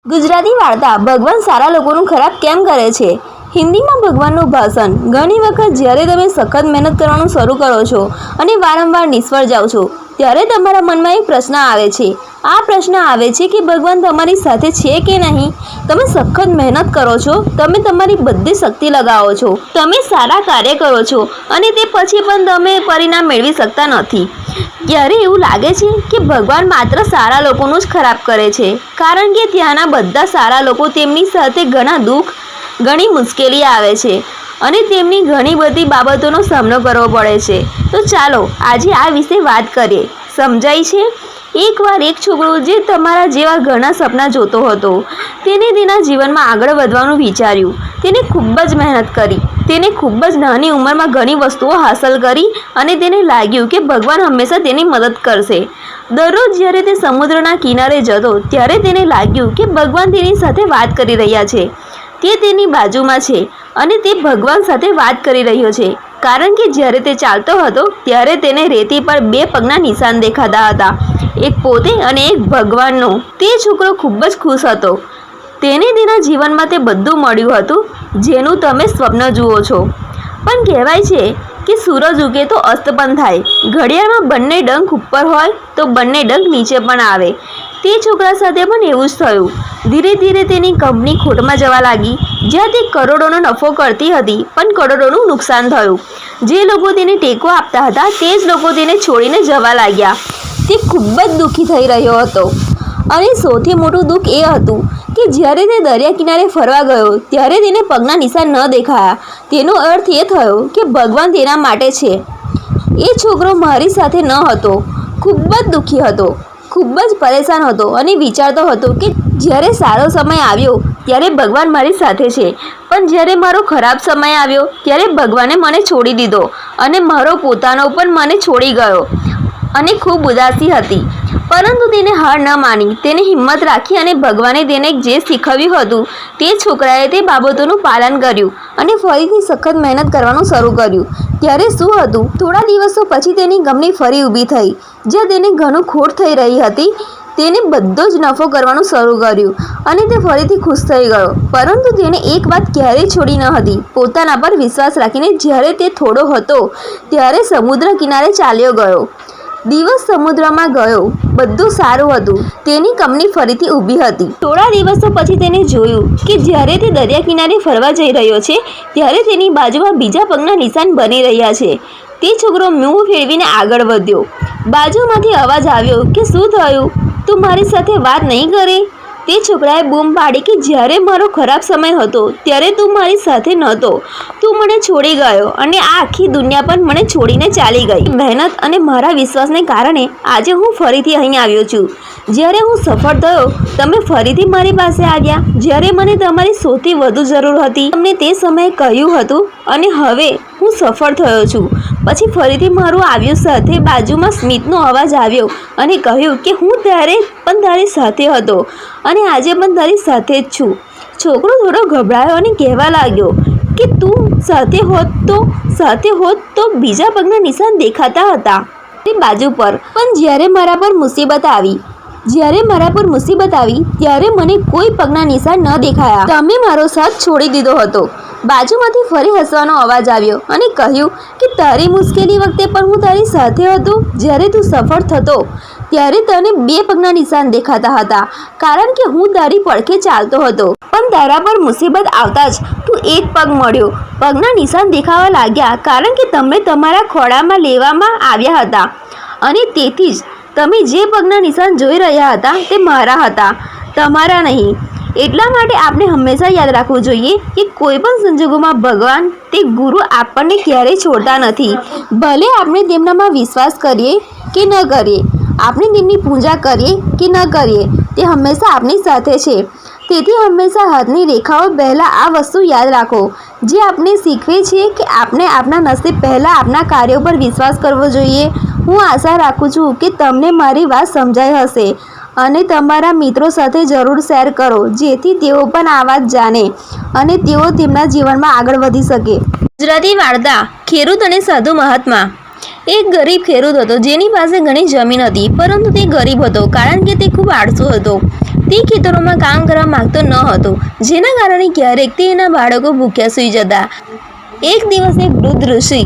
ગુજરાતી વાર્તા ભગવાન સારા લોકોનું ખરાબ કેમ કરે છે? હિન્દીમાં ભગવાનનું ભાષણ. ઘણી વખત જ્યારે તમે સખત મહેનત કરવાનું શરૂ કરો છો અને વારંવાર નિષ્ફળ જાઓ છો ત્યારે તમારા મનમાં એક પ્રશ્ન આવે છે. આ પ્રશ્ન આવે છે કે ભગવાન તમારી સાથે છે કે નહીં? તમે સખત મહેનત કરો છો, તમે તમારી બધી શક્તિ લગાવો છો, તમે સારા કાર્ય કરો છો અને તે પછી પણ તમે પરિણામ મેળવી શકતા નથી. ત્યારે એવું લાગે છે કે ભગવાન માત્ર સારા લોકોનું જ ખરાબ કરે છે, કારણ કે ત્યાંના બધા સારા લોકો તેમની સાથે ઘણા દુઃખ, ઘણી મુશ્કેલી આવે છે અને તેમની ઘણી બધી બાબતોનો સામનો કરવો પડે છે. તો ચાલો આજે આ વિશે વાત કરીએ. સમજાય છે? એકવાર એક છોકરો જે તમારા જેવા ઘણા સપના જોતો હતો, તેને તેના જીવનમાં આગળ વધવાનું વિચાર્યું. તેને ખૂબ જ મહેનત કરી, તેને ખૂબ જ નાની ઉંમરમાં ઘણી વસ્તુઓ હાંસલ કરી અને તેને લાગ્યું કે ભગવાન હંમેશા તેની મદદ કરશે. દરરોજ જ્યારે તે સમુદ્રના કિનારે જતો ત્યારે તેને લાગ્યું કે ભગવાન તેની સાથે વાત કરી રહ્યા છે. તે તેની બાજુમાં છે અને તે ભગવાન સાથે વાત કરી રહ્યો છે, કારણ કે જ્યારે તે ચાલતો હતો ત્યારે તેને રેતી પર બે પગના નિશાન દેખાતા હતા, એક પોતે અને એક ભગવાનનો. તે છોકરો ખૂબ જ ખુશ હતો. તેને તેના જીવનમાં તે બધું મળ્યું હતું જેનું તમે સ્વપ્ન જુઓ છો. પણ કહેવાય છે કે સૂરજ ઉગે તો અસ્ત પણ થાય. ઘડિયાળમાં બંને ડંખ ઉપર હોય તો બંને ડંખ નીચે પણ આવે. તે છોકરા સાથે પણ એવું જ થયું. ધીરે ધીરે તેની કંપની ખોટમાં જવા લાગી. જ્યાં તે કરોડોનો નફો કરતી હતી પણ કરોડોનું નુકસાન થયું. જે લોકો તેને ટેકો આપતા હતા તે જ લોકો તેને છોડીને જવા લાગ્યા. તે ખૂબ જ દુઃખી થઈ રહ્યો હતો અને સૌથી મોટું દુઃખ એ હતું કે જ્યારે તે દરિયા કિનારે ફરવા ગયો ત્યારે તેને પગના નિશાન ન દેખાયા. તેનો અર્થ એ થયો કે ભગવાન તેના માટે છે. એ છોકરો મારી સાથે ન હતો. ખૂબ જ દુઃખી હતો, ખૂબ જ પરેશાન હતો અને વિચારતો હતો કે જ્યારે સારો સમય આવ્યો ત્યારે ભગવાન મારી સાથે છે, પણ જ્યારે મારો ખરાબ સમય આવ્યો ત્યારે ભગવાને મને છોડી દીધો અને મારો પોતાનો પણ મને છોડી ગયો અને ખૂબ ઉદાસી હતી. પરંતુ તેને હાર ન માની. તેને હિંમત રાખી અને ભગવાને તેને જે શીખવ્યું હતું તે છોકરાએ તે બાબતોનું પાલન કર્યું અને ફરીથી સખત મહેનત કરવાનું શરૂ કર્યું. ત્યારે શું હતું, થોડા દિવસો પછી તેની કંપની ફરી ઊભી થઈ. જ્યાં તેને ઘણું ખોટ થઈ રહી હતી તેને બધો જ નફો કરવાનું શરૂ કર્યું અને તે ફરીથી ખુશ થઈ ગયો. પરંતુ તેને એક વાત ક્યારેય છોડી ન હતી, પોતાના પર વિશ્વાસ રાખીને. જ્યારે તે થોડો હતો ત્યારે સમુદ્ર કિનારે ચાલ્યો ગયો. દિવસ સમુદ્રમાં ગયો, બધું સારું હતું. તેની કંપની ફરીથી ઊભી હતી. થોડા દિવસો પછી તેને જોયું કે જ્યારે તે દરિયા કિનારે ફરવા જઈ રહ્યો છે ત્યારે તેની બાજુમાં બીજા પગના નિશાન બની રહ્યા છે. તે છોકરો મોં ફેરવીને આગળ વધ્યો. બાજુમાંથી અવાજ આવ્યો કે શું થયું, તું મારી સાથે વાત નહીં કરે? તે છોકરાએ બૂમ પાડી કે જ્યારે મારો ખરાબ સમય હતો ત્યારે તું મારી સાથે નહોતો, તું મને છોડી ગયો અને આ આખી દુનિયા પણ મને છોડીને ચાલી ગઈ. મહેનત અને મારા વિશ્વાસને કારણે આજે હું ફરીથી અહીં આવ્યો છું. જ્યારે હું સફળ થયો તમે ફરીથી મારી પાસે આવ્યા. જ્યારે મને તમારી સૌથી વધુ જરૂર હતી તમને તે સમયે કહ્યું હતું અને હવે હું સફળ થયો છું. પછી ફરીથી મારું આવ્યું સાથે. બાજુમાં સ્મિતનો અવાજ આવ્યો અને કહ્યું કે હું ત્યારે પણ તારી સાથે હતો અને આજે પણ તારી સાથે જ છું. છોકરો થોડો ગભરાયો અને કહેવા લાગ્યો કે તું સાથે હોત તો બીજા પગના નિશાન દેખાતા હતા તે બાજુ પર. પણ જ્યારે મારા પર મુસીબત આવી ત્યારે મને કોઈ પગના નિશાન ન દેખાયા. તમે મારો સાથ છોડી દીધો હતો. બાજુમાંથી ફરી હસવાનો અવાજ આવ્યો અને કહ્યું કે તારી મુશ્કેલી વખતે પણ હું તારી સાથે હતો. જ્યારે તું સફળ થતો ત્યારે તને બે પગના નિશાન દેખાતા હતા, કારણ કે હું તારી પડખે ચાલતો હતો. પણ તારા પર મુસીબત આવતા જ તું એક પગ મળ્યો. પગના નિશાન દેખાવા લાગ્યા કારણ કે તમે તમારા ખોળામાં લેવામાં આવ્યા હતા અને તેથી જ તમે જે પગના નિશાન જોઈ રહ્યા હતા તે મારા હતા, તમારા નહીં. એટલા માટે આપણે હંમેશા યાદ રાખવું જોઈએ કે કોઈ પણ સંજોગોમાં ભગવાન તે ગુરુ આપણને ક્યારેય છોડતા નથી. ભલે આપણે તેમનામાં વિશ્વાસ કરીએ કે ન કરીએ, આપણે તેમની પૂજા કરીએ કે ન કરીએ, તે હંમેશા આપણી સાથે છે. તેથી હંમેશા હાથની રેખાઓ પહેલાં આ વસ્તુ યાદ રાખો જે આપણે શીખવે છે કે આપણે આપણા નસીબ પહેલાં આપણા કાર્યો પર વિશ્વાસ કરવો જોઈએ. હું આશા રાખું છું કે તમને મારી વાત સમજાઈ હશે અને તમારા મિત્રો સાથે જરૂર શેર કરો જેથી તેઓ પણ આ વાત જાણે અને તેઓ તેમના જીવનમાં આગળ વધી શકે. ગુજરાતી વાર્તા ખેડૂત અને સાધુ મહાત્મા. એક ગરીબ ખેડૂત હતો જેની પાસે ઘણી જમીન હતી, પરંતુ તે ગરીબ હતો કારણ કે તે ખૂબ આળસુ હતો. તે ખેતરોમાં કામ કરવા માંગતો ન હતો, જેના કારણે ક્યારેક તે એના બાળકો ભૂખ્યા સૂઈ જતા. એક દિવસ એક વૃદ્ધ ઋષિ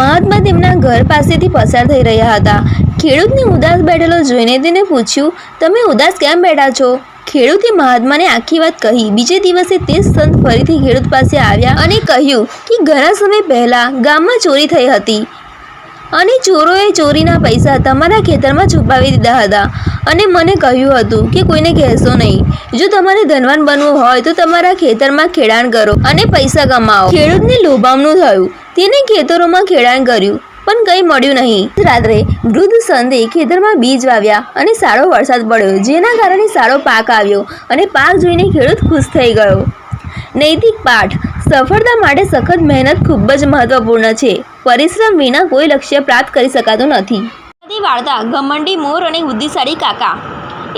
મહાત્મા તેમના ઘર પાસેથી પસાર થઈ રહ્યા હતા. ખેડૂતને ઉદાસ બેઠેલો જોઈને તેને પૂછ્યું, તમે ઉદાસ કેમ બેઠા છો? ખેડૂતે મહાત્માને આખી વાત કહી. બીજે દિવસે તે જ સંત ફરીથી ખેડૂત પાસે આવ્યા અને કહ્યું કે ઘણા સમય પહેલાં ગામમાં ચોરી થઈ હતી અને ચોરોએ ચોરીના પૈસા તમારા ખેતરમાં છુપાવી દીધા હતા અને મને કહ્યું હતું કે કોઈને કહેશો નહીં. જો તમારે ધનવાન બનવું હોય તો તમારા ખેતરમાં ખેડાણ કરો અને પૈસા કમાઓ. ખેડૂતને લોભામણું થયું. તેને ખેતરોમાં ખેડાણ કર્યું પણ કંઈ મળ્યું નહીં. રાત્રે વૃદ્ધ સંતે ખેતરમાં બીજ વાવ્યા અને સારો વરસાદ પડ્યો, જેના કારણે સારો પાક આવ્યો અને પાક જોઈને ખેડૂત ખુશ થઈ ગયો. નૈતિક પાઠ: સફળતા માટે સખત મહેનત ખૂબ જ મહત્વપૂર્ણ છે. પરિશ્રમ વિના કોઈ લક્ષ્ય પ્રાપ્ત કરી શકાતું નથી. વાર્તા ઘમંડી મોર અને બુદ્ધિશાળી કાકા.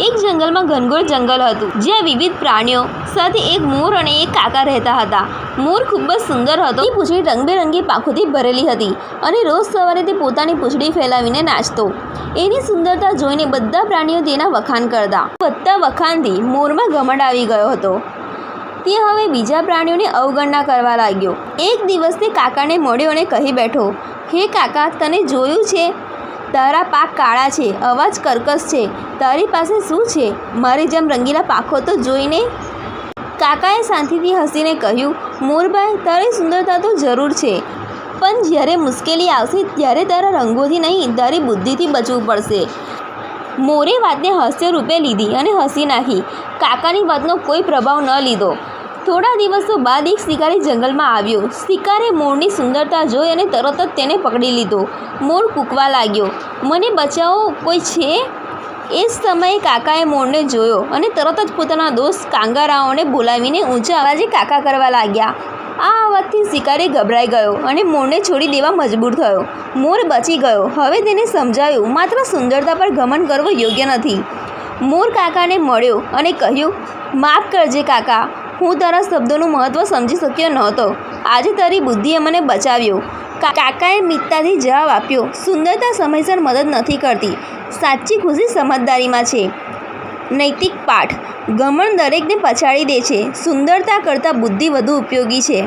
એક જંગલમાં ઘનઘોર જંગલ હતું, જ્યાં વિવિધ પ્રાણીઓ સાથે એક મોર અને એક કાકા રહેતા હતા. મોર ખૂબ જ સુંદર હતો. તેની પૂંછડી રંગબેરંગી પાંખોથી ભરેલી હતી અને રોજ સવારે તે પોતાની પૂંછડી ફેલાવીને નાચતો. એની સુંદરતા જોઈને બધા પ્રાણીઓ તેના વખાણ કરતા. બધા વખાણથી મોરમાં ઘમંડ આવી ગયો હતો. તે હવે બીજા પ્રાણીઓની અવગણના કરવા લાગ્યો. એક દિવસ તે કાકાને મળ્યો અને કહી બેઠો, હે કાકા, તને જોયું છે? તારા પાક કાળા છે, અવાજ કર્કશ છે. તારી પાસે શું છે? મારી જેમ રંગીલા પાંખો તો જોઈને. કાકાએ શાંતિથી હસીને કહ્યું, મોરભાઈ, તારી સુંદરતા તો જરૂર છે, પણ જ્યારે મુશ્કેલી આવશે ત્યારે તારા રંગોથી નહીં, તારી બુદ્ધિથી બચવું પડશે. મોરે વાતને હાસ્ય રૂપે લીધી અને હસી નાખી. કાકાની વાતનો કોઈ પ્રભાવ ન લીધો. થોડા દિવસો બાદ એક શિકારી જંગલમાં આવ્યો. શિકારે મોરની સુંદરતા જોઈ અને તરત જ તેને પકડી લીધો. મોર કૂકવા લાગ્યો, મને બચાવો, કોઈ છે? એ જ સમયે કાકાએ મોરને જોયો અને તરત જ પોતાના દોસ્ત કાંગારાઓને બોલાવીને ઊંચા અવાજે કાકા કરવા લાગ્યા. આ અવાજથી શિકારી ગભરાઈ ગયો અને મોરને છોડી દેવા મજબૂર થયો. મોર બચી ગયો. હવે તેને સમજાયું, માત્ર સુંદરતા પર ઘમંડ કરવો યોગ્ય નથી. મોર કાકાને મળ્યો અને કહ્યું, માફ કરજે કાકા, હું તારા શબ્દોનું મહત્ત્વ સમજી શક્યો નહોતો. આજે તારી બુદ્ધિએ મને બચાવ્યો. કાકાએ મિતતાથી જવાબ આપ્યો, સુંદરતા સમયસર મદદ નથી કરતી, સાચી ખુશી સમજદારીમાં છે. નૈતિક પાઠ: ઘમંડ દરેકને પછાડી દે છે. સુંદરતા કરતાં બુદ્ધિ વધુ ઉપયોગી છે.